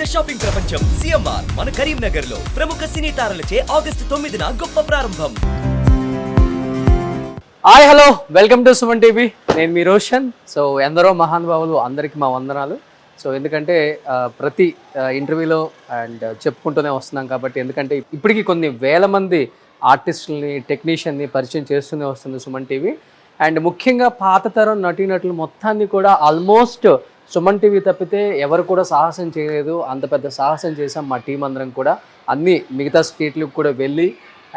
పెద్ద షాపింగ్ ప్రపంచం సిఎంఆర్ మన కరీంనగర్ లో ప్రముఖ సినీ తారలచే ఆగస్టు 9న గొప్ప ప్రారంభం. Hi hello welcome to Suman TV. నేను మీ రోషన్. సో ఎందరో మహానుభావులు అందరికీ మా వందనాలు. సో ఎందుకంటే ప్రతి ఇంటర్వ్యూలో అండ్ చెప్పుకుంటూనే వస్తున్నాం కాబట్టి, ఎందుకంటే ఇప్పటికీ కొన్ని వేల మంది ఆర్టిస్టులని టెక్నీషియన్ని పరిచయం చేస్తూనే వస్తుంది సుమన్ టీవీ. అండ్ ముఖ్యంగా పాత తరం నటీనటులు మొత్తాన్ని కూడా ఆల్మోస్ట్ సుమన్ టీవీ తప్పితే ఎవరు కూడా సాహసం చేయలేదు. అంత పెద్ద సాహసం చేసాం మా టీం అందరం కూడా. అన్ని మిగతా స్టేట్లకు కూడా వెళ్ళి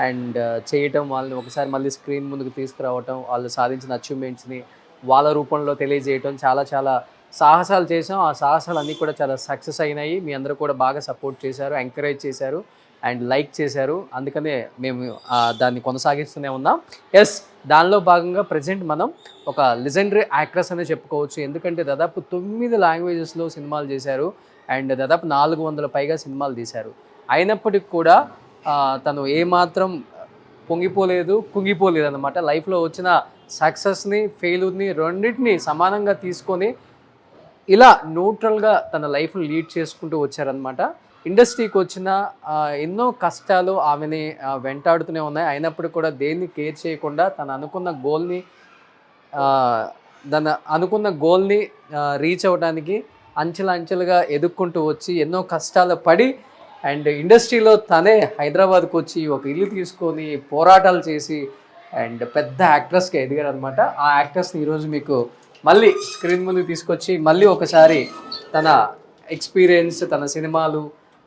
అండ్ చేయటం, వాళ్ళని ఒకసారి మళ్ళీ స్క్రీన్ ముందుకు తీసుకురావటం, వాళ్ళు సాధించిన అచీవ్మెంట్స్ని వాళ్ళ రూపంలో తెలియజేయటం, చాలా సాహసాలు చేసాం. ఆ సాహసాలు అన్నీ కూడా చాలా సక్సెస్ అయినాయి. మీ అందరూ కూడా బాగా సపోర్ట్ చేశారు, ఎంకరేజ్ చేశారు అండ్ లైక్ చేశారు. అందుకనే మేము దాన్ని కొనసాగిస్తూనే ఉన్నాం. ఎస్, దానిలో భాగంగా ప్రజెంట్ మనం ఒక లెజెండరీ యాక్ట్రెస్ అనే చెప్పుకోవచ్చు. ఎందుకంటే దాదాపు 9 లాంగ్వేజెస్లో సినిమాలు చేశారు అండ్ దాదాపు 400 పైగా సినిమాలు తీశారు. అయినప్పటికీ కూడా తను ఏమాత్రం పొంగిపోలేదు, కుంగిపోలేదు అన్నమాట. లైఫ్లో వచ్చిన సక్సెస్ని, ఫెయిల్యూర్ని రెండింటిని సమానంగా తీసుకొని ఇలా న్యూట్రల్గా తన లైఫ్ని లీడ్ చేసుకుంటూ వచ్చారనమాట. ఇండస్ట్రీకి వచ్చిన ఎన్నో కష్టాలు ఆమెని వెంటాడుతూనే ఉన్నాయి. అయినప్పుడు కూడా దేన్ని కేర్ చేయకుండా తను అనుకున్న గోల్ని రీచ్ అవ్వడానికి అంచెలుగా ఎదుక్కుంటూ వచ్చి ఎన్నో కష్టాలు పడి అండ్ ఇండస్ట్రీలో తనే హైదరాబాద్కి వచ్చి ఒక ఇల్లు తీసుకొని పోరాటాలు చేసి అండ్ పెద్ద యాక్ట్రెస్గా ఎదిగారు అనమాట. ఆ యాక్ట్రెస్ని ఈరోజు మీకు మళ్ళీ స్క్రీన్ ముందుకు తీసుకొచ్చి మళ్ళీ ఒకసారి తన ఎక్స్పీరియన్స్, తన సినిమాలు,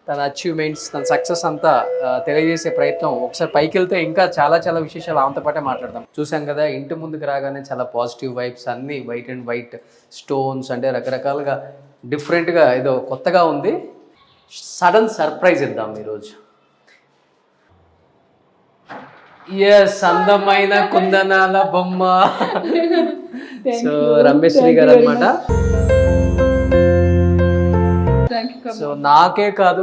తన అచీవ్మెంట్స్, తన సక్సెస్ అంతా తెలియజేసే ప్రయత్నం. ఒకసారి పైకి వెళ్తే ఇంకా చాలా విశేషాలు ఆమెతో పాటే మాట్లాడదాం. చూసాం కదా, ఇంటి ముందుకు రాగానే చాలా పాజిటివ్ వైబ్స్, అన్నీ వైట్ అండ్ వైట్ స్టోన్స్, అంటే రకరకాలుగా డిఫరెంట్గా ఏదో కొత్తగా ఉంది. సడన్ సర్ప్రైజ్ ఇద్దాం ఈరోజు. ఎస్, అందమైన కుందనాల బొమ్మ. సో రమేష్ శ్రీ గారు అనమాట. సో నాకే కాదు,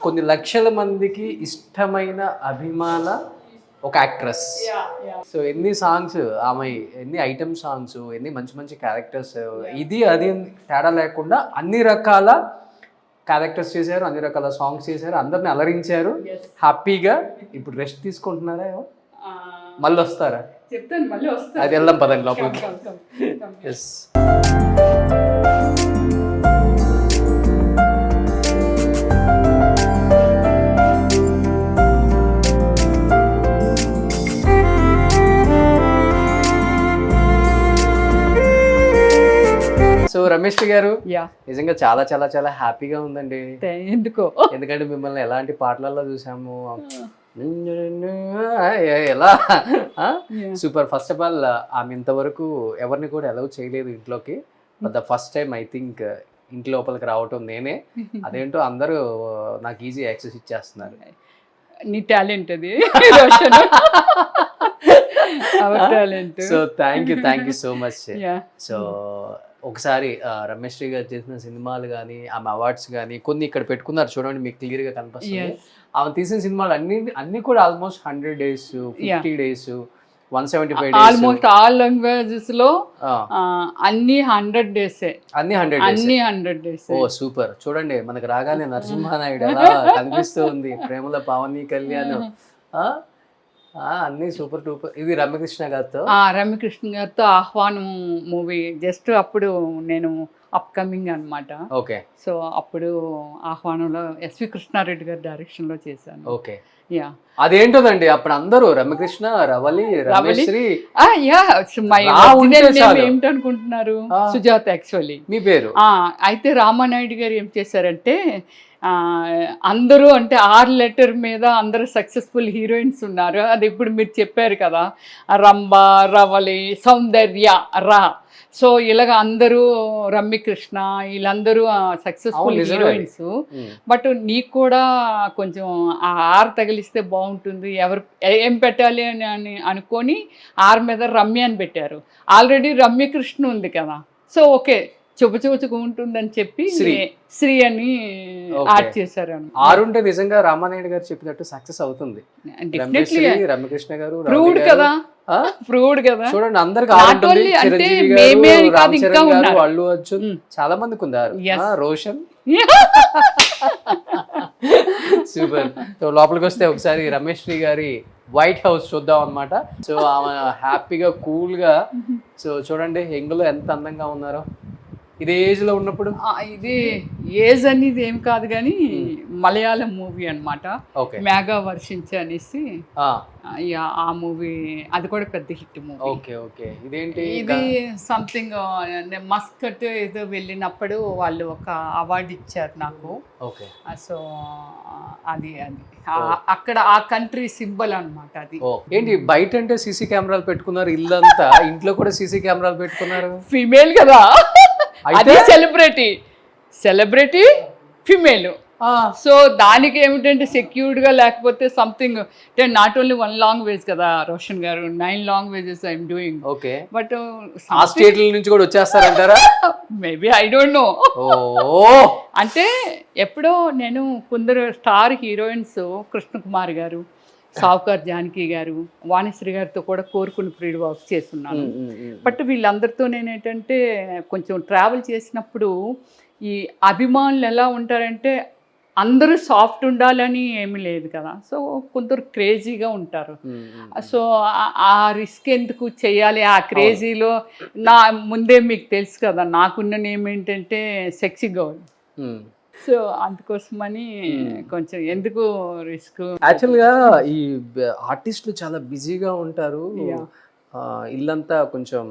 కొన్ని లక్షల మందికి ఇష్టమైన అభిమాన ఒక యాక్ట్రెస్. సో ఎన్ని సాంగ్స్ ఆమె, ఎన్ని ఐటమ్ సాంగ్స్, ఎన్ని మంచి క్యారెక్టర్స్, ఇది అది తేడా లేకుండా అన్ని రకాల క్యారెక్టర్స్ చేశారు, అన్ని రకాల సాంగ్స్ చేశారు, అందరిని అలరించారు. హ్యాపీగా ఇప్పుడు రెస్ట్ తీసుకుంటున్నారా? మళ్ళీ వస్తారా? అది వెళ్దాం పదండి లోపలికి. ఎస్, సో రమేష్ గారు, నిజంగా చాలా హ్యాపీగా ఉందండి. ఎందుకంటే మిమ్మల్ని ఎలాంటి పాటలలో చూసాము, ఎలా సూపర్. ఫస్ట్ ఆఫ్ ఆల్ ఆమె ఇంతవరకు ఎవరిని కూడా అలౌ చేయలేదు ఇంట్లోకి. But the first time I think ఇంటి లోపలికి రావటం నేనే. అదేంటో అందరూ నాకు ఈజీ యాక్సెస్ ఇచ్చేస్తున్నారు. నీ టాలెంట్ అది. So thank you so much. So ఒకసారి రమేష్ శ్రీ గారు చేసిన సినిమాలు కానీ, ఆమె అవార్డ్స్ కానీ కొన్ని ఇక్కడ పెట్టుకున్నారు చూడండి, మీకు క్లియర్గా కనిపిస్తుంది. ఆమె తీసిన సినిమాలు అన్ని కూడా almost 100 days, 50 days, 175 days, almost all languages లో అన్ని 100 days. అన్ని 100 days. ఓ సూపర్. చూడండి, మనకు రాగానే నరసింహానాయుడు ఎలా కనిపిస్తూ ఉంది, ప్రేమల పావని కళ్యాణ్, అన్ని సూపర్ టూపర్. ఇది రమ్యకృష్ణ గారితో ఆహ్వానం మూవీ జస్ట్ అప్పుడు నేను అప్కమింగ్ అనమాట. ఓకే. సో అప్పుడు ఆహ్వానంలో ఎస్వి కృష్ణారెడ్డి గారి డైరెక్షన్ లో చేశాను. ఓకే. అదేంటోదండి, అప్పుడు అందరూ రమ్యకృష్ణ, రవలి, రమేశ్రీ. ఏమిటనుకుంటున్నారు? సుజాత యాక్చువల్లీ మీ పేరు. అయితే రామానాయుడు గారు ఏం చేశారంటే, అందరూ అంటే 6 letter మీద అందరూ సక్సెస్ఫుల్ హీరోయిన్స్ ఉన్నారు. అది ఇప్పుడు మీరు చెప్పారు కదా, రంభ, రవలి, సౌందర్య, రా. సో ఇలాగ అందరూ రమ్యకృష్ణ, వీళ్ళందరూ సక్సెస్ఫుల్ హీరోయిన్స్. బట్ నీకు కూడా కొంచెం ఆ ఆర్ తగిలిస్తే బాగుంటుంది, ఎవరు ఏం పెట్టాలి అని అనుకొని ఆర్ మీద రమ్య అని పెట్టారు. ఆల్రెడీ రమ్యకృష్ణ ఉంది కదా, సో ఓకే చూపుగా ఉంటుందని చెప్పి శ్రీ అని యాడ్ చేశారు. ఆరుంటే నిజంగా రామానాయుడు గారు చెప్పినట్టు సక్సెస్ అవుతుంది. రమ్యకృష్ణ గారు ప్రూవ్డ్ కదా, చూడండి అందరికి అల్లు అర్జున్ చాలా మందికి ఉన్నారు. రోషన్ సూపర్. సో లోపలికి వస్తే ఒకసారి రమేష్ శ్రీ గారి వైట్ హౌస్ చూద్దాం అనమాట. సో ఆమె హ్యాపీగా కూల్గా, సో చూడండి యంగ్లో ఎంత అందంగా ఉన్నారో ఇదే ఏజ్ లో ఉన్నప్పుడు. ఇది ఏజ్ అనేది ఏం కాదు కానీ మలయాళం మూవీ అనమాట, మేఘా వర్షించే అనేసి ఆ మూవీ, అది కూడా పెద్ద హిట్ మూవీ. Okay okay. ఇదేంటి? ఇది సంథింగ్ మస్కట్ ఏదో వెళ్ళినప్పుడు వాళ్ళు ఒక అవార్డు ఇచ్చారు నాకు. ఓకే. సో అది అక్కడ ఆ కంట్రీ సింబల్ అనమాట అది. ఏంటి బయట అంటే సీసీ కెమెరాలు పెట్టుకున్నారు, ఇల్లంతా ఇంట్లో కూడా సీసీ కెమెరాలు పెట్టుకున్నారు. ఫీమేల్ కదా, అదే సెలబ్రిటీ ఫిమేల్. సో దానికి ఏమిటంటే సెక్యూర్డ్గా లేకపోతే సంథింగ్ అంటే నాట్ ఓన్లీ 1 లాంగ్వేజ్ కదా రోషన్ గారు, 9 languages I'm doing. Okay. But ఆ స్టేట్ల నుంచి కూడా వచ్చేస్తారంటారా? Maybe I don't know. అంటే ఎప్పుడో నేను కొందరు స్టార్ హీరోయిన్స్ కృష్ణకుమార్ గారు, సావుకార్ జానకి గారు, వాణిశ్రీ గారితో కూడా కోరుకుని ప్రియుడు వర్క్ చేస్తున్నాను. బట్ వీళ్ళందరితో నేనేంటంటే కొంచెం ట్రావెల్ చేసినప్పుడు ఈ అభిమానులు ఎలా ఉంటారంటే అందరూ సాఫ్ట్ ఉండాలని ఏమీ లేదు కదా, సో కొందరు క్రేజీగా ఉంటారు. సో ఆ రిస్క్ ఎందుకు చేయాలి ఆ క్రేజీలో? నా ముందే మీకు తెలుసు కదా నాకున్న నేమ్ ఏంటంటే సెక్సీ గర్ల్. సో అందుకోసమని కొంచెం ఎందుకు రిస్క్. యాక్చువల్గా ఈ ఆర్టిస్టులు చాలా బిజీగా ఉంటారు, ఇల్లంతా కొంచెం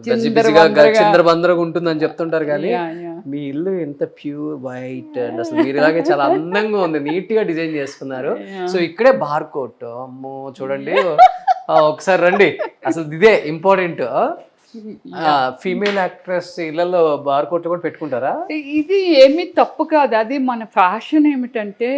చిందరబందరగా ఉంటుందని చెప్తుంటారు, కానీ మీ ఇల్లు ఎంత ప్యూర్ వైట్ అండ్ అసలు మీరు ఇలాగే చాలా అందంగా ఉంది, నీట్ గా డిజైన్ చేసుకున్నారు. సో ఇక్కడే బార్ కోట్, అమ్మో చూడండి ఒకసారి రండి, అసలు ఇదే ఇంపార్టెంట్. ఫీమేల్ యాక్ట్రెస్ ఇళ్లలో బార్ కోట్ కూడా పెట్టుకుంటారా? ఇది ఏమీ తప్పు కాదు, అది మన ఫ్యాషన్. ఏమిటంటే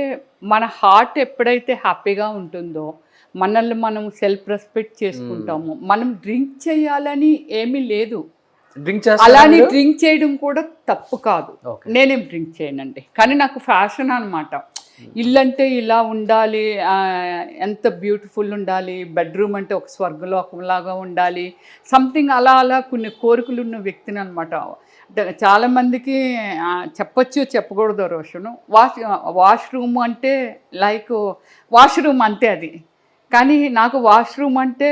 మన హార్ట్ ఎప్పుడైతే హ్యాపీగా ఉంటుందో మనల్ని మనం సెల్ఫ్ రెస్పెక్ట్ చేసుకుంటాము. మనం డ్రింక్ చేయాలని ఏమీ లేదు, అలానే డ్రింక్ చేయడం కూడా తప్పు కాదు. నేనేం డ్రింక్ చేయనండి, కానీ నాకు ఫ్యాషన్ అనమాట. ఇల్లంటే ఇలా ఉండాలి, ఎంత బ్యూటిఫుల్ ఉండాలి, బెడ్రూమ్ అంటే ఒక స్వర్గలోకంలాగా ఉండాలి, సంథింగ్ అలా అలా కొన్ని కోరికలు ఉన్న వ్యక్తిని అనమాట. చాలామందికి చెప్పచ్చు చెప్పకూడదు రోషను. వాష్రూమ్ అంటే లైక్ వాష్రూమ్ అంతే అది, కానీ నాకు వాష్రూమ్ అంటే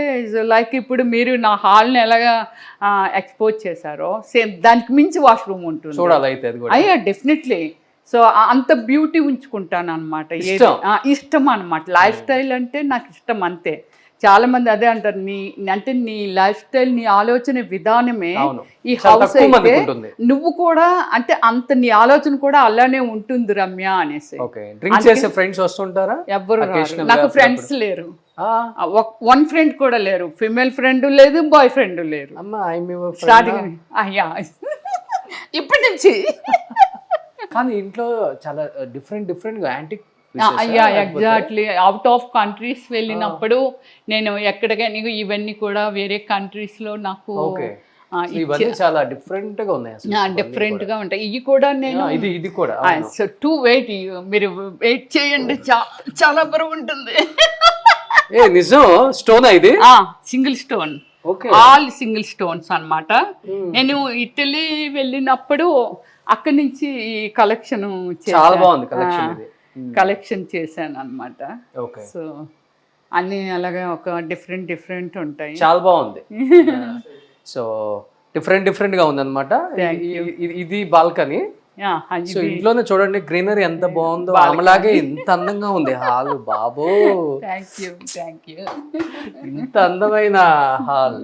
లైక్ ఇప్పుడు మీరు నా హాల్ని ఎలాగా ఎక్స్పోజ్ చేశారో సేమ్ దానికి మించి వాష్రూమ్ ఉంటుంది. చూడాలి అయితే అది కూడా. అయ్యా డెఫినెట్లీ. సో అంత బ్యూటీ ఉంచుకుంటాను అనమాట, ఇష్టం అనమాట. లైఫ్ స్టైల్ అంటే నాకు ఇష్టం అంతే. చాలా మంది అదే అంటారు, నీ లైఫ్ స్టైల్, నీ ఆలోచన విధానమే ఈ హౌస్ అయితే నువ్వు కూడా అంటే అంత నీ ఆలోచన కూడా అలానే ఉంటుంది రమ్య అనేసి. ఎవ్వరు నాకు ఫ్రెండ్స్ లేరు, 1 ఫ్రెండ్ కూడా లేరు, ఫిమేల్ ఫ్రెండ్ లేదు, బాయ్ ఫ్రెండ్ లేరు. స్టార్టింగ్ అయ్యా ఇప్పటి నుంచి. కానీ ఇంట్లో చాలా డిఫరెంట్ యాంటిక్. అయ్యా ఎగ్జాక్ట్లీ. అవుట్ ఆఫ్ కంట్రీస్ వెళ్ళినప్పుడు నేను ఎక్కడికైనా ఇవన్నీ కూడా వేరే కంట్రీస్లో నాకు చాలా డిఫరెంట్ గా ఉన్నాయి, డిఫరెంట్ గా ఉంటాయి. ఇవి కూడా నేను ఇది కూడా టూ వెయిట్, మీరు వెయిట్ చేయండి, చాలా బరువు ఉంటుంది. నిజం? స్టోన్ ఇది single stone, all single stones అన్నమాట. నేను ఇటలీ వెళ్ళినప్పుడు అక్కడి నుంచి ఈ కలెక్షన్ చాలా బాగుంది, కలెక్షన్ చేశాను అనమాట. సో అన్ని అలాగే ఒక డిఫరెంట్ ఉంటాయి, చాలా బాగుంది. సో డిఫరెంట్ గా ఉంది అనమాట. ఇది బాల్కనీ. సో ఇంట్లోనే చూడండి గ్రీనరీ ఎంత బాగుందో, ఆమెలాగే ఎంత అందంగా ఉంది హాల్. బాబో ఇంత అందమైన హాల్.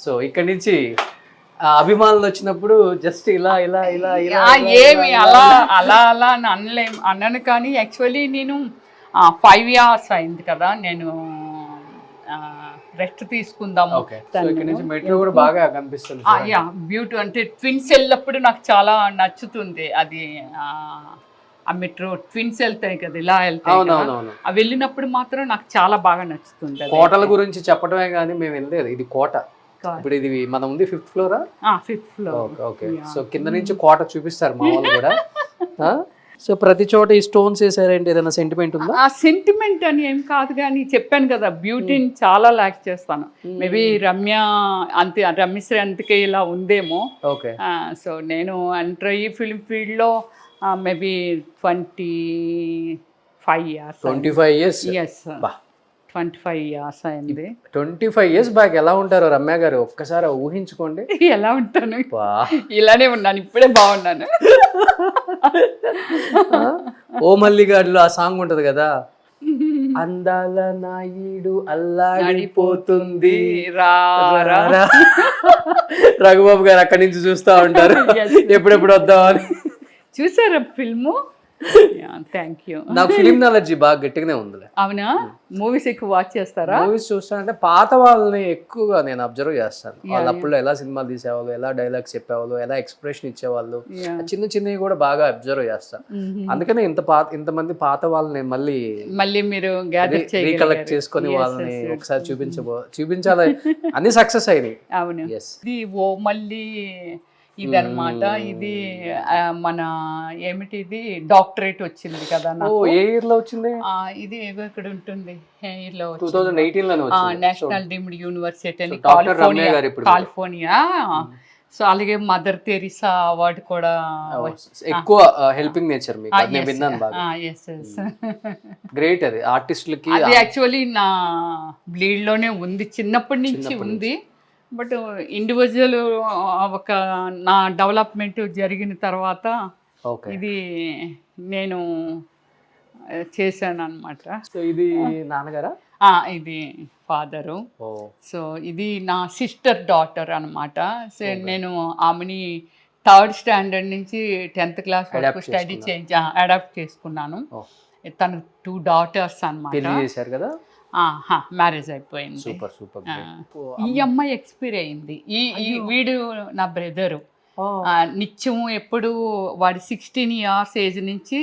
సో ఇక్కడ నుంచి అభిమానులు వచ్చినప్పుడు జస్ట్ ఇలా ఏమి అలా అనను. కానీ యాక్చువల్లీ నేను 5 years అయింది కదా నేను రెస్ట్ తీసుకుందాము. మెట్రో కూడా బాగా కనిపిస్తుంది. బ్యూటీ అంటే ట్విన్స్ వెళ్ళినప్పుడు నాకు చాలా నచ్చుతుంది అది. ఆ మెట్రో ట్విన్స్ వెళ్తాయి కదా, ఇలా వెళ్తాయి, అవి వెళ్ళినప్పుడు మాత్రం నాకు చాలా బాగా నచ్చుతుంది. కోటల గురించి చెప్పడమే కానీ మేము వెళ్ళలేదు. ఇది కోట, ఇప్పుడు ఇది మనం ఉంది 5th floor. 5th floor. Okay. So కింద నుంచి కోట చూపిస్తారు మా వాళ్ళు కూడా. సో ప్రతి చోట ఈ స్టోన్స్ వేసారంటే ఏదైనా సెంటిమెంట్ ఉందా? ఆ సెంటిమెంట్ అని ఏం కాదు, కానీ చెప్పాను కదా బ్యూటీని చాలా ల్యాక్ చేస్తాను. మేబీ రమ్యశ్రీ అంతకే ఇలా ఉందేమో. ఓకే. సో నేను ఎంటర్ అయ్యి ఫిల్మ్ ఫీల్డ్లో మేబీ 20 25 years. 25 years. Yes, బా 25 years అయింది. 25 years బ్యాక్ ఎలా ఉంటారు రమ్య గారు ఒక్కసారి ఊహించుకోండి. ఎలా ఉంటాను, బా ఇలానే ఉన్నాను, ఇప్పుడే బాగున్నాను. ఓ మల్లిగాడిలో ఆ సాంగ్ ఉంటది కదా, అందాల నాయుడు అల్లాడిపోతుంది రారా. రఘుబాబు గారు అక్కడి నుంచి చూస్తా ఉంటారు ఎప్పుడెప్పుడు వద్దామని. చూసారా ఫిల్ము? Thank you. నాకు ఫిలిం నాలెడ్జీ బాగా గట్టిగానే ఉంది. అవునా? మూవీస్ ఎక్కువ వాచ్ చేస్తారా? మూవీస్ చూస్తానంటే పాత వాళ్ళని ఎక్కువగా నేను అబ్జర్వ్ చేస్తాను. వాళ్ళు అప్పుడు ఎలా సినిమాలు తీసేవాళ్ళు, ఎలా డైలాగ్స్ చెప్పేవాళ్ళు, ఎలా ఎక్స్ప్రెషన్ ఇచ్చేవాళ్ళు, చిన్న చిన్నవి కూడా బాగా అబ్జర్వ్ చేస్తాను. అందుకనే ఇంతమంది పాత వాళ్ళని మళ్ళీ మీరు రీకలెక్ట్ చేసుకొని వాళ్ళని ఒకసారి చూపించాలి. అన్ని సక్సెస్ అయినాయి. అవును. ఇది ఓ మళ్ళీ ఇదన్నమాట. ఇది మన ఏమిటి, ఇది డాక్టరేట్ వచ్చింది కదా నాకు. ఏ ఇయర్ లో వచ్చింది? ఇది ఏదో ఇక్కడ ఉంటుంది, ఇయర్ లో 2018 నేషనల్ డీమ్డ్ యూనివర్సిటీ అని కాలిఫోర్నియా. సో అలాగే మదర్ తెరిసా అవార్డు కూడా ఎక్కువ హెల్పింగ్ నేచర్ మీకు నేను విన్నాను బాగా. గ్రేట్. అది ఆర్టిస్టులకి అది యాక్చువల్లీ నా బ్లీడ్ లోనే ఉంది, చిన్నప్పటి నుంచి ఉంది. బట్ ఇండివిజువల్ ఒక నా డెవలప్మెంట్ జరిగిన తర్వాత ఇది నేను చేశాను అనమాట. సో ఇది నాన్నగారా? ఇది ఫాదరు. సో ఇది నా సిస్టర్ డాటర్ అనమాట. సో నేను ఆమెని 3rd స్టాండర్డ్ నుంచి 10th క్లాస్ వరకు స్టడీ అడాప్ట్ చేసుకున్నాను. తను 2 daughters అనమాట. మ్యారేజ్ అయిపోయింది. Super super. ఈ అమ్మాయి ఎక్స్పైర్ అయింది. వీడు నా బ్రదరు. నిత్యము ఎప్పుడు వాడి 16 years ఏజ్ నుంచి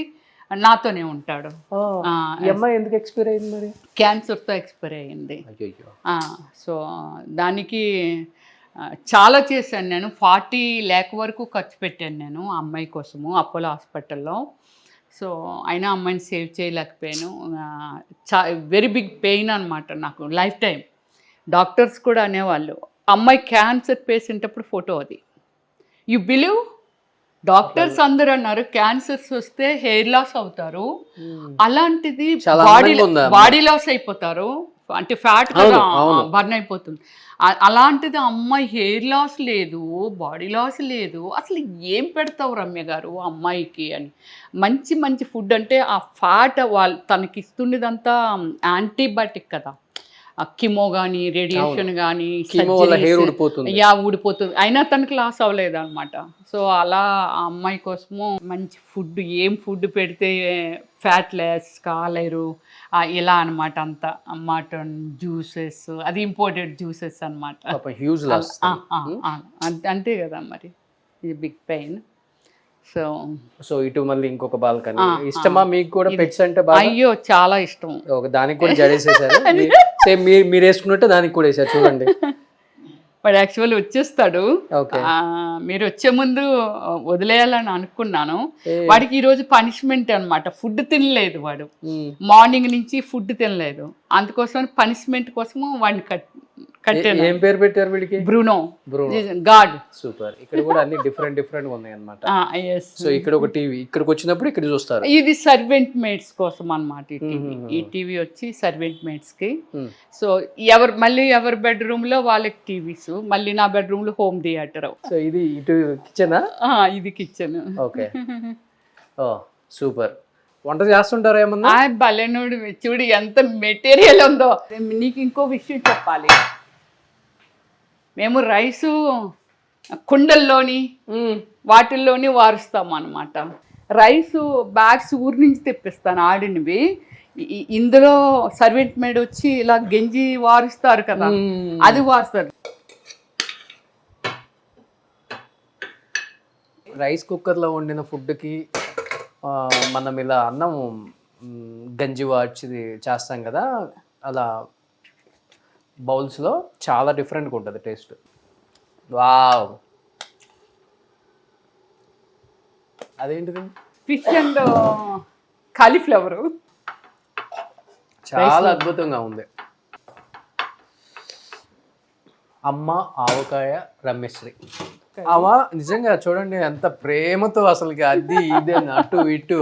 నాతోనే ఉంటాడు. ఈ అమ్మాయి ఎందుకు ఎక్స్పైర్ అయింది మరి? క్యాన్సర్తో ఎక్స్పైర్ అయింది. సో దానికి చాలా చేశాను నేను. 40 lakh వరకు ఖర్చు పెట్టాను నేను ఆ అమ్మాయి కోసము అపోలో హాస్పిటల్లో. సో అయినా అమ్మాయిని సేవ్ చేయలేకపోయాను. వెరీ బిగ్ పెయిన్ అనమాట నాకు లైఫ్ టైం. డాక్టర్స్ కూడా అనేవాళ్ళు, అమ్మాయి క్యాన్సర్ పేషెంట్ అప్పుడు ఫోటో అది. You believe? డాక్టర్స్ అందరూ అన్నారు క్యాన్సర్స్ వస్తే హెయిర్ లాస్ అవుతారు, అలాంటిది బాడీ లాస్ అయిపోతారు, అంటే ఫ్యాట్ కూడా బర్న్ అయిపోతుంది. అలాంటిది అమ్మాయి హెయిర్ లాస్ లేదు, బాడీ లాస్ లేదు. అసలు ఏం పెడతావు రమ్య గారు అమ్మాయికి అని. మంచి మంచి ఫుడ్ అంటే ఆ ఫ్యాట్ తనకి ఇస్తున్నదంతా యాంటీబయాటిక్ కదా, కిమో కానీ రేడియేషన్ కానీ ఊడిపోతుంది. అయినా తనకి లాస్ అవ్వలేదు అనమాట. సో అలా ఆ అమ్మాయి కోసము మంచి ఫుడ్, ఏం ఫుడ్ పెడితే ఫ్యాట్ లెస్ కాలేరు ఇలా అనమాట. అంతా మటన్ జ్యూసెస్, అది ఇంపోర్టెడ్ జ్యూసెస్ అనమాట. అంతే కదా మరి. ఇది బిగ్ పెయిన్. సో ఇటు మళ్ళీ ఇంకొక బాల్కనీ ఇష్టమా మీకు కూడా? పెట్స్ అంటే అయ్యో చాలా ఇష్టం. ఒక దానికి కూడా జడేసేసారు. సేమ్ మీరు వేసుకున్నట్టు దానికి కూడా వేసారు చూడండి. వాడు యాక్చువల్లీ వచ్చేస్తాడు. మీరు వచ్చే ముందు వదిలేయాలని అనుకున్నాను. వాడికి ఈరోజు పనిష్మెంట్ అనమాట. ఫుడ్ తినలేదు వాడు, మార్నింగ్ నుంచి ఫుడ్ తినలేదు. అందుకోసం పనిష్మెంట్ కోసము వాడిని కట్టాను. ఏం పేరు పెట్టారు వీడికి? బ్రూనో. గాడ్. సూపర్. ఇక్కడ కూడా అన్ని డిఫరెంట్ ఉన్నాయి అన్నమాట. సో ఇక్కడ ఒక టీవీ, ఇక్కడికి వచ్చినప్పుడు ఇక్కడ చూస్తారు. ఇది సర్వెంట్ మేట్స్ కోసం అన్నమాట. ఈ టీవీ వచ్చి సర్వెంట్ మేట్స్ కి. సో ఎవరి బెడ్రూమ్ లో వాళ్ళకి టీవీస్, మళ్ళీ నా బెడ్రూమ్ లో హోమ్ థియేటర్. సో ఇది ఇటు కిచెనా? ఇది కిచెన్. ఓకే. ఓ సూపర్. వంట చేస్తుంటారా ఏమన్నా? బలెనుడు చూడు ఎంత మెటీరియల్ ఉందో. నీకు ఇంకో విషయం చెప్పాలి. మేము రైసు కుండల్లోని వాటిల్లోని వారుస్తాం అనమాట. రైసు బ్యాగ్స్ ఊరి నుంచి తెప్పిస్తాను ఆడినవి. ఇందులో సర్వెంట్ మేడ్ వచ్చి ఇలా గెంజి వారుస్తారు కదా, అది వారుస్తారు. రైస్ కుక్కర్లో వండిన ఫుడ్కి మనం ఇలా అన్నం గంజి వార్చి చేస్తాం కదా, అలా బౌల్స్లో చాలా డిఫరెంట్గా ఉంటుంది టేస్ట్. వావ్. అదేంటిది? Fish and cauliflower. చాలా అద్భుతంగా ఉంది. అమ్మ ఆవకాయ రమ్యశ్రీ. అమ్మ నిజంగా చూడండి ఎంత ప్రేమతో అసలుకి అది ఇది అటు ఇటు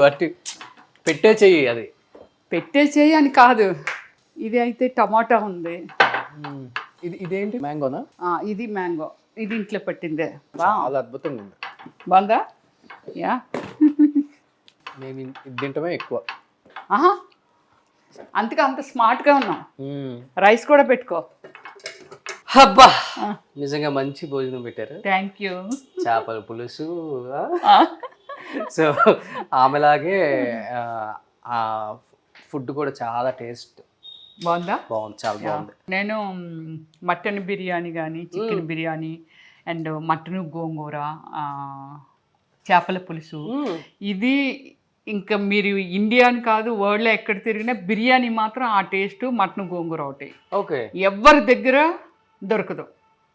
పెట్టే చెయ్యి. అది పెట్టేసేయి అని కాదు, ఇది అయితే టమాటా ఉంది. ఇదేంటి మ్యాంగోనా? ఇది మ్యాంగో, ఇది ఇంట్లో పెట్టిందే. చాలా అద్భుతంగా ఉంది. బాగుందా? యా. నేను ఇది తింటమే ఎక్కువ. అందుకే అంత స్మార్ట్గా ఉన్నాం. రైస్ కూడా పెట్టుకో. అబ్బా, నిజంగా మంచి భోజనం పెట్టారు. Thank you. చేపల పులుసు. సో ఆమెలాగే ఆ ఫుడ్ కూడా చాలా టేస్ట్ బాగుందా? బాగుంది, చాలా బాగుంది. నేను మటన్ బిర్యానీ కానీ, చికెన్ బిర్యానీ అండ్ మటన్ గోంగూర, చేపల పులుసు, ఇది ఇంకా మీరు ఇండియా అని కాదు వరల్డ్లో ఎక్కడ తిరిగినా బిర్యానీ మాత్రం ఆ టేస్ట్ మటన్ గోంగూర ఒకటి. ఓకే, ఎవరి దగ్గర దొరకదు.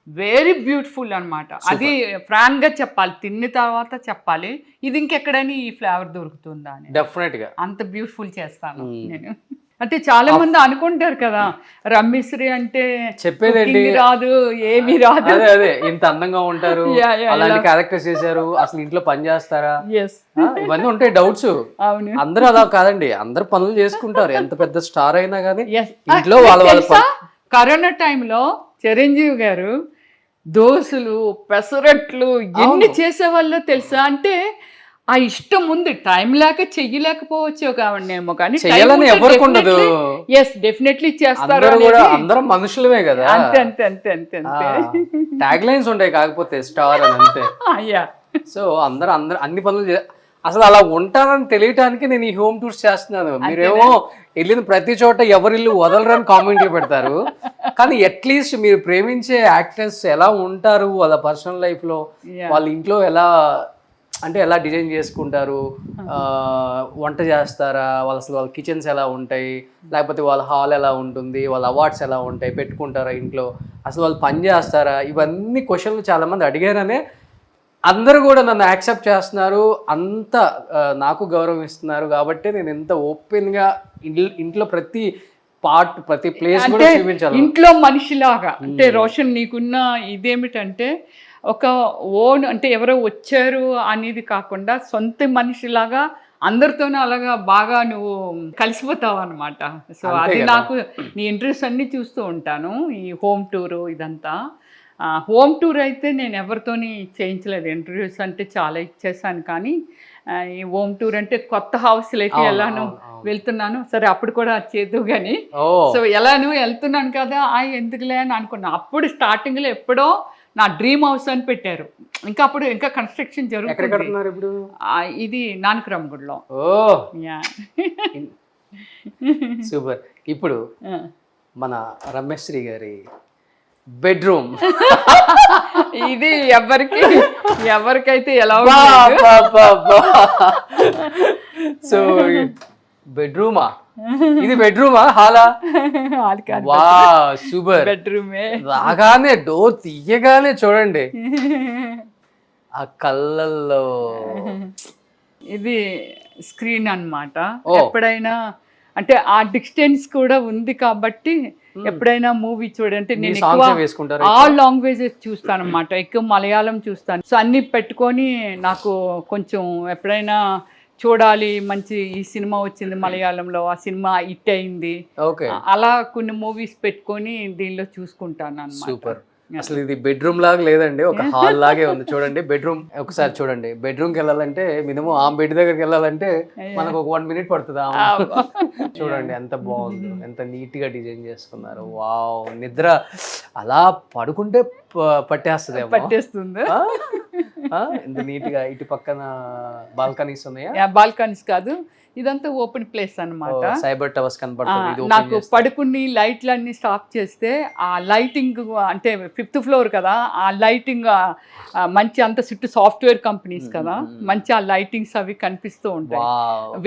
వెరీ బ్యూటిఫుల్ అనమాట. అది ఫ్రాంక్గా చెప్పాలి, తిన్న తర్వాత చెప్పాలి ఇది ఇంకెక్కడైనా ఈ ఫ్లేవర్ దొరుకుతుందా అని. డెఫినెట్గా అంత బ్యూటిఫుల్ చేస్తాను నేను. అంటే చాలా మంది అనుకుంటారు కదా రమ్మిశ్రీ అంటే చెప్పేదేంటి రాదు, ఏమీ రాదు. అదే ఇంత అందంగా ఉంటారు, అలాంటి క్యారెక్టర్స్ చేశారు, అసలు ఇంట్లో పని చేస్తారా, ఇవన్నీ ఉంటాయి డౌట్స్. అందరూ అలా కాదండి, అందరు పనులు చేసుకుంటారు, ఎంత పెద్ద స్టార్ అయినా కానీ ఇంట్లో వాళ్ళ. కరోనా టైంలో చిరంజీవి గారు దోశలు, పెసరట్లు ఎన్ని చేసేవాళ్ళో తెలుసా? అంటే ఆ ఇష్టం ఉంది, టైం లేక చెయ్యలేకపోవచ్చు కావండేమో కానీ ఎవరికి ఉండదు. ఎస్, డెఫినెట్లీ చేస్తారు. అందరం మనుషులమే కదా. అంతే అంతే అంతే అంతే అంతే. ట్యాగ్ లైన్స్ ఉంటాయి కాకపోతే స్టార్ అని అంతే. సో అందరూ అన్ని పనులు అసలు అలా ఉంటానని తెలియటానికి నేను ఈ హోమ్ టూర్స్ చేస్తున్నాను. మీరేమో వెళ్ళిన ప్రతి చోట ఎవరిల్లు వదలరని కామెంట్లు పెడతారు, కానీ అట్లీస్ట్ మీరు ప్రేమించే యాక్టర్స్ ఎలా ఉంటారు, వాళ్ళ పర్సనల్ లైఫ్ లో వాళ్ళ ఇంట్లో ఎలా అంటే ఎలా డిజైన్ చేసుకుంటారు, వంట చేస్తారా, వాళ్ళ కిచెన్స్ ఎలా ఉంటాయి, లేకపోతే వాళ్ళ హాల్ ఎలా ఉంటుంది, వాళ్ళ అవార్డ్స్ ఎలా ఉంటాయి, పెట్టుకుంటారా ఇంట్లో, అసలు వాళ్ళు పని చేస్తారా, ఇవన్నీ క్వశ్చన్లు చాలామంది అడిగారనే అందరూ కూడా నన్ను యాక్సెప్ట్ చేస్తున్నారు, అంత నాకు గౌరవం ఇస్తున్నారు. కాబట్టి నేను ఎంత ఓపెన్గా ఇంట్లో ప్రతి పార్ట్, ప్రతి ప్లేస్ కూడా చూపించాలి. ఇంట్లో మనిషిలాగా. అంటే రోషన్ నీకున్న ఇదేమిటంటే ఒక ఓన్, అంటే ఎవరో వచ్చారు అనేది కాకుండా సొంత మనిషిలాగా అందరితోనూ అలాగా బాగా నువ్వు కలిసిపోతావు అనమాట. సో అది నాకు నీ ఇంట్రెస్ట్ అన్నీ చూస్తూ ఉంటాను. ఈ హోమ్ టూరు ఇదంతా. హోమ్ టూర్ అయితే నేను ఎవరితోని చేయించలేదు. ఇంటర్వ్యూస్ అంటే చాలా ఇచ్చేసాను, కానీ ఈ హోమ్ టూర్ అంటే కొత్త హౌస్లోకి ఎలాను వెళ్తున్నాను. సరే అప్పుడు కూడా చేద్దు కానీ, సో ఎలాను వెళ్తున్నాను కదా ఎందుకులే అని అనుకున్నాను. అప్పుడు స్టార్టింగ్లో ఎప్పుడో నా డ్రీమ్ హౌస్ అని పెట్టారు. ఇంకా అప్పుడు ఇంకా కన్స్ట్రక్షన్ జరుగుతుంది. ఇది నానక్రమ్గూడలో. సూపర్. ఇప్పుడు మన రమ్యశ్రీ గారి బెడ్రూమ్ ఇది ఎవరికైతే ఎలా. సో బెడ్రూమా ఇది? బెడ్రూమా హాలా? వా సూపర్. బెడ్రూమే. రాగానే డోర్ తీయగానే చూడండి ఆ కళ్ళల్లో ఇది స్క్రీన్ అన్నమాట. ఎప్పుడైనా అంటే ఆ డిస్టెన్స్ కూడా ఉంది కాబట్టి ఎప్పుడైనా మూవీ చూడంటే నేను ఎక్కువ ఆల్ లాంగ్వేజెస్ చూస్తాను అనమాట. ఎక్కువ మలయాళం చూస్తాను. సో అన్ని పెట్టుకొని నాకు కొంచెం ఎప్పుడైనా చూడాలి, మంచి ఈ సినిమా వచ్చింది మలయాళంలో, ఆ సినిమా హిట్ అయింది, అలా కొన్ని మూవీస్ పెట్టుకొని దీనిలో చూసుకుంటాను అన్నమాట. సూపర్. అసలు ఇది బెడ్రూమ్ లాగా లేదండి, ఒక హాల్ లాగే ఉంది. చూడండి బెడ్రూమ్ ఒకసారి చూడండి. బెడ్రూమ్కి వెళ్ళాలంటే మినిమం ఆ బెడ్ దగ్గరికి వెళ్ళాలంటే మనకు ఒక 1 minute పడుతుంది. చూడండి ఎంత బాగుంది, ఎంత నీట్ గా డిజైన్ చేసుకున్నారు. వావ్, నిద్ర అలా పడుకుంటే పట్టేస్తుంది. ఎంత నీట్ గా. ఇటు పక్కన బాల్కనీస్ ఉన్నాయా? బాల్కనీస్ కాదు, ఇదంతా ఓపెన్ ప్లేస్ అన్నమాట. సైబర్ టవర్స్ కనపడుతుంది. నాకు పడుకుని లైట్లు అన్ని స్టాప్ చేస్తే ఆ లైటింగ్, అంటే 5th floor కదా, ఆ లైటింగ్ మంచి అంత చుట్టూ సాఫ్ట్వేర్ కంపెనీస్ కదా, మంచి ఆ లైటింగ్స్ అవి కనిపిస్తూ ఉంటాయి.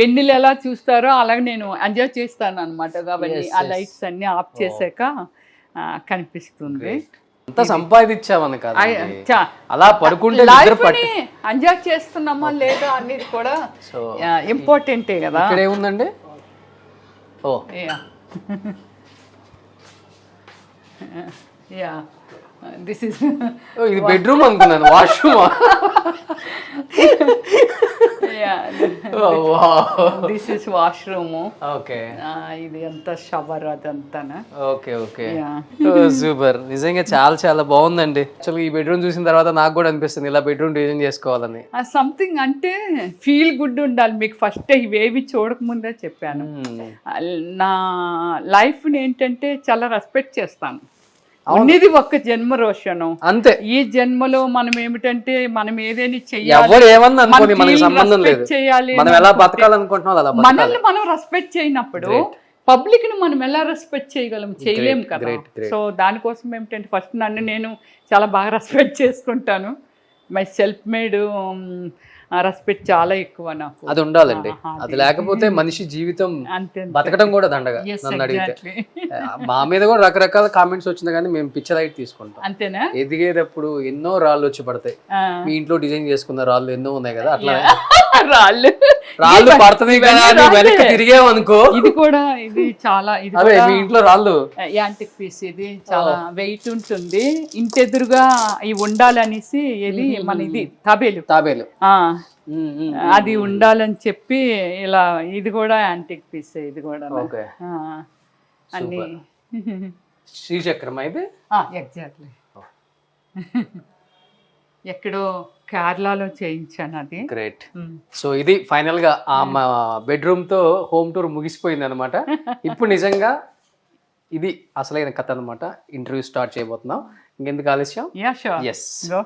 వెన్నెలు ఎలా చూస్తారో అలాగే నేను ఎంజాయ్ చేస్తాను అనమాట. కాబట్టి ఆ లైట్స్ అన్ని ఆఫ్ చేసాక కనిపిస్తుంది. అంత సంపాదించామని కాదు, అలా పడుకుంటే ఎంజాయ్ చేస్తున్నామా లేదా అనేది కూడా ఇంపార్టెంటే కదా. ఇక్కడ ఏముందండి? ఓ దిస్ ఇస్ ఇది బెడ్రూమ్ అనుకున్నాను, washroom. This is washroom. Okay ఇది అంత షవర్ అదంతా. Okay okay, super. నిజంగా చాలా చాలా బాగుందండి. యాక్చువల్గా ఈ బెడ్రూమ్ చూసిన తర్వాత నాకు కూడా అనిపిస్తుంది ఇలా బెడ్రూమ్ డిజైన్ చేసుకోవాలని. సంథింగ్ అంటే ఫీల్ గుడ్ ఉండాలి మీకు. ఫస్ట్ ఇవేవి చూడకముందే చెప్పాను. నా లైఫ్ని ఏంటంటే చాలా రెస్పెక్ట్ చేస్తాను. ఉన్నది ఒక్క జన్మ రోషను, అంతే. ఈ జన్మలో మనం ఏమిటంటే మనం ఏదైనా ఎవరు ఏమన్నా అనుకోని మనకి సంబంధం లేదు. చేయాలి, మనం ఎలా బతకాలనుకుంటున్నాం అలా బతకాలి. మనల్ని మనం రెస్పెక్ట్ చేయనప్పుడు పబ్లిక్ ని మనం ఎలా రెస్పెక్ట్ చేయగలం? చేయలేం కదా. సో దానికోసం ఏమిటంటే ఫస్ట్ నన్ను నేను చాలా బాగా రెస్పెక్ట్ చేసుకుంటాను. మై సెల్ఫ్ మేడ్ రెస్పెక్ట్ చాలా ఎక్కువ నాకు. అది ఉండాలండి. అది లేకపోతే మనిషి జీవితం అంతే, బతకడం కూడా దండగా. నన్ను అడిగితే మా మీద కూడా రకరకాల కామెంట్స్ వచ్చింది, కానీ మేము పిక్చర్ లైట్ తీసుకుంటాం. అంతేనా? ఎదిగేటప్పుడు ఎన్నో రాళ్ళు వచ్చి పడతాయి. మీ ఇంట్లో డిజైన్ చేసుకున్న రాళ్ళు ఎన్నో ఉన్నాయి కదా, అట్లా రాళ్ళు పడుతుంది కదా అని వెనక్కి తిరిగేవనుకో. ఇది కూడా ఇది చాలా ఇది అదే మీ ఇంట్లో రాళ్ళు యాంటిక్ పీస్. ఇది చాలా వెయిట్ ఉంటుంది. ఇంటెదురుగా ఇవి ఉండాలనేసి ఇది మన ఇది తాబేలు అది ఉండాలని చెప్పి ఇలా. ఇది కూడా యాంటిక్ పీస్. ఇది కూడా అన్ని శ్రీచక్రం అయితే ఎగ్జాక్ట్లీ ఎక్కడో కేరళలో చేయించాను అది. గ్రేట్. సో ఇది ఫైనల్ గా ఆ బెడ్రూమ్ తో హోమ్ టూర్ ముగిసిపోయింది అనమాట. ఇప్పుడు నిజంగా ఇది అసలైన కథ అనమాట. ఇంటర్వ్యూ స్టార్ట్ చేయబోతున్నాం. ఇంకెందుకు ఆలస్యం? Yeah sure. ఎస్. గో.